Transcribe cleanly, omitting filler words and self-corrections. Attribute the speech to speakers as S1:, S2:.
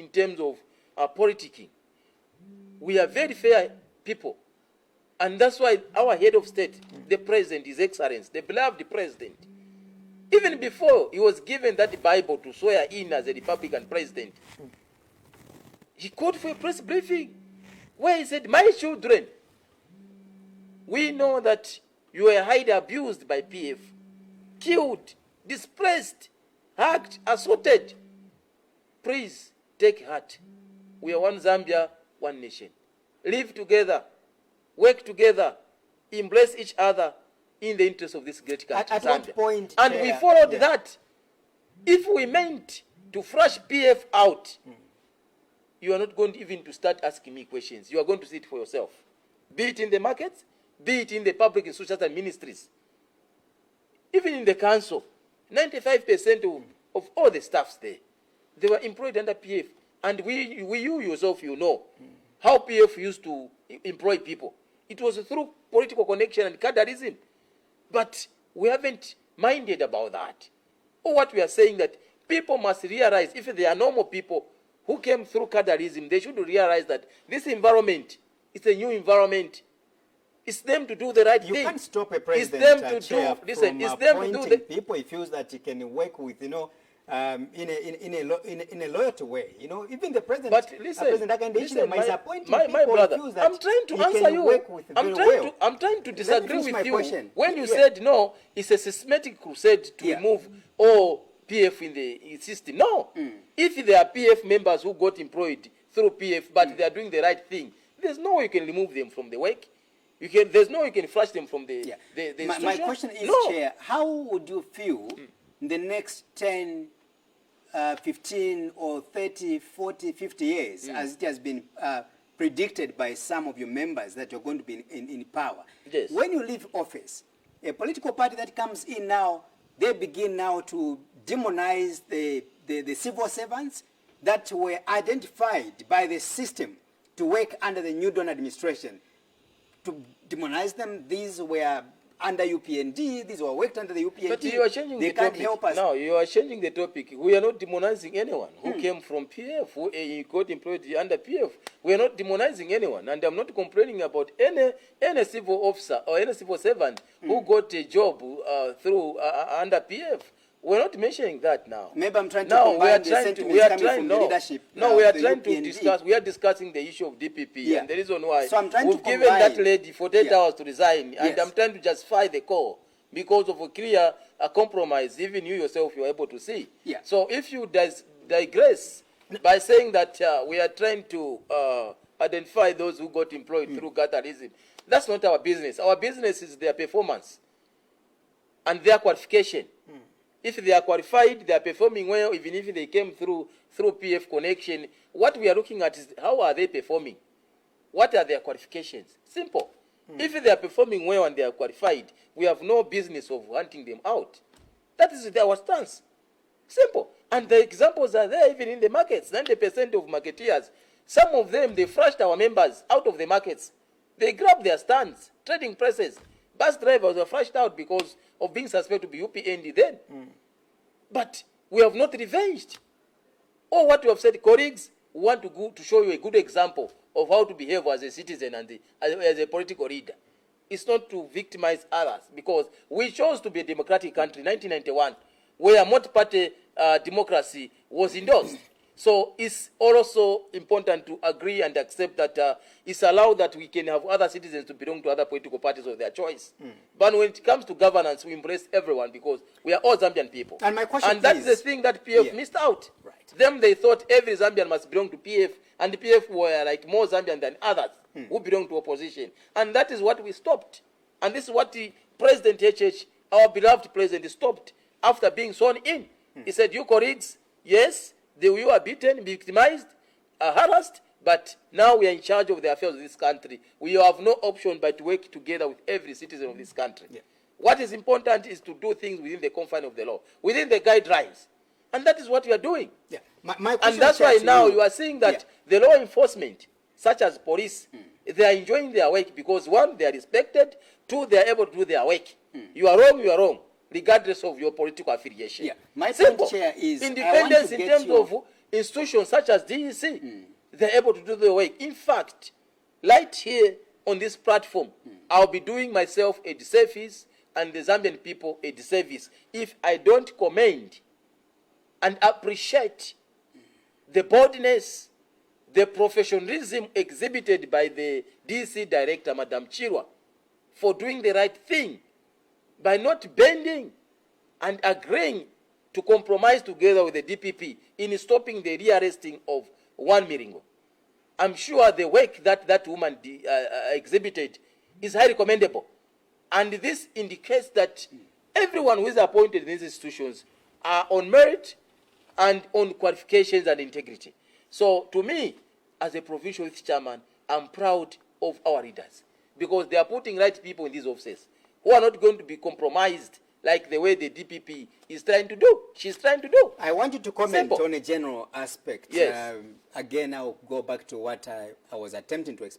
S1: in terms of politicking. We are very fair people. And that's why our head of state, the president, His Excellency, the beloved president, even before he was given that Bible to swear in as a Republican president, he called for a press briefing where he said, my children, we know that you were highly abused by PF, killed, displaced, hacked, assaulted. Please take heart. We are one Zambia, one nation. Live together, work together, embrace each other in the interest of this great country,
S2: at
S1: Zambia.
S2: what point,
S1: and
S2: Chair,
S1: we followed that. If we meant to flush PF out, you are not going even to start asking me questions. You are going to see it for yourself. Be it in the markets, be it in the public institutions and ministries. Even in the council, 95% of all the staffs there, they were employed under PF. And you yourself, you know how PF used to employ people. It was through political connection and cadreism. But we haven't minded about that. Or what we are saying that people must realize, if they are normal people who came through cadreism, they should realize that this environment is a new environment. It's them to do the right thing.
S2: You can't stop a president,
S1: it's them to
S2: Chair,
S1: do, listen,
S2: from
S1: it's them to do the
S2: people he feels that he can work with, in a loyalty way. Even the president,
S1: but listen, my brother, I'm trying to answer you. I'm trying to disagree with you.
S2: Question.
S1: When you said no, it's a systematic crusade to remove all PF in the system. No. If there are PF members who got employed through PF, but they are doing the right thing, there's no way you can remove them from the work. There's no way you can flush them from the
S2: my question is, Chair, how would you feel in the next 10, 15 or 30, 40, 50 years, as it has been predicted by some of your members that you're going to be in power?
S1: Yes.
S2: When you leave office, a political party that comes in now, they begin now to demonize the civil servants that were identified by the system to work under the New Dawn administration. To demonize them, these were under UPND, these were worked under the UPND.
S1: But you are changing the topic.
S2: Help us.
S1: No, you are changing the topic. We are not demonizing anyone who came from PF, who got employed under PF. We are not demonizing anyone. And I'm not complaining about any civil officer or any civil servant who got a job through under PF. We're not mentioning that now.
S2: Maybe I'm trying to combine the sentiments coming from the leadership.
S1: No, we are trying to discuss. We are discussing the issue of DPP, and the reason why we've given that lady 48 hours to resign, and I'm trying to justify the call because of a clear compromise. Even you yourself, you are able to see. So if you digress by saying that we are trying to identify those who got employed through gaddarism, that's not our business. Our business is their performance and their qualification. If they are qualified, they are performing well, even if they came through PF connection. What we are looking at is how are they performing? What are their qualifications? Simple. If they are performing well and they are qualified, we have no business of hunting them out. That is our stance. Simple. And the examples are there even in the markets. 90% of marketeers, some of them, they flushed our members out of the markets. They grabbed their stands, trading presses. Bus drivers were flushed out because of being suspected to be UPND then. But we have not revenged. Or what we have said, colleagues, we want to go to show you a good example of how to behave as a citizen and as a political leader. It's not to victimize others, because we chose to be a democratic country in 1991, where multi-party democracy was endorsed. So it's also important to agree and accept that it's allowed that we can have other citizens to belong to other political parties of their choice. But when it comes to governance, we embrace everyone because we are all Zambian people.
S2: And my question
S1: that's the thing that PF missed out.
S2: Right.
S1: Them, they thought every Zambian must belong to PF, and the PF were like more Zambian than others who belong to opposition. And that is what we stopped. And this is what the President HH, our beloved president, stopped after being sworn in. He said, you colleagues, yes, you are beaten, victimized, harassed, but now we are in charge of the affairs of this country. We have no option but to work together with every citizen of this country. What is important is to do things within the confines of the law, within the guidelines. And that is what we are doing.
S2: And
S1: that's why now you are seeing that the law enforcement, such as police, they are enjoying their work because, one, they are respected, two, they are able to do their work. You are wrong, regardless of your political affiliation.
S2: My
S1: Simple.
S2: point, Chair, is
S1: independence in terms of institutions such as DEC, they're able to do the work. In fact, right here on this platform, I'll be doing myself a disservice and the Zambian people a disservice if I don't commend and appreciate the boldness, the professionalism exhibited by the DC director, Madam Chirwa, for doing the right thing by not bending and agreeing to compromise together with the DPP in stopping the rearresting of one Miringo. I'm sure the work that woman exhibited is highly commendable. And this indicates that everyone who is appointed in these institutions are on merit and on qualifications and integrity. So to me, as a provincial youth chairman, I'm proud of our leaders because they are putting right people in these offices who are not going to be compromised like the way the DPP is trying to do. She's trying to do.
S2: I want you to comment on a general aspect.
S1: Yes.
S2: Again, I'll go back to what I was attempting to explain.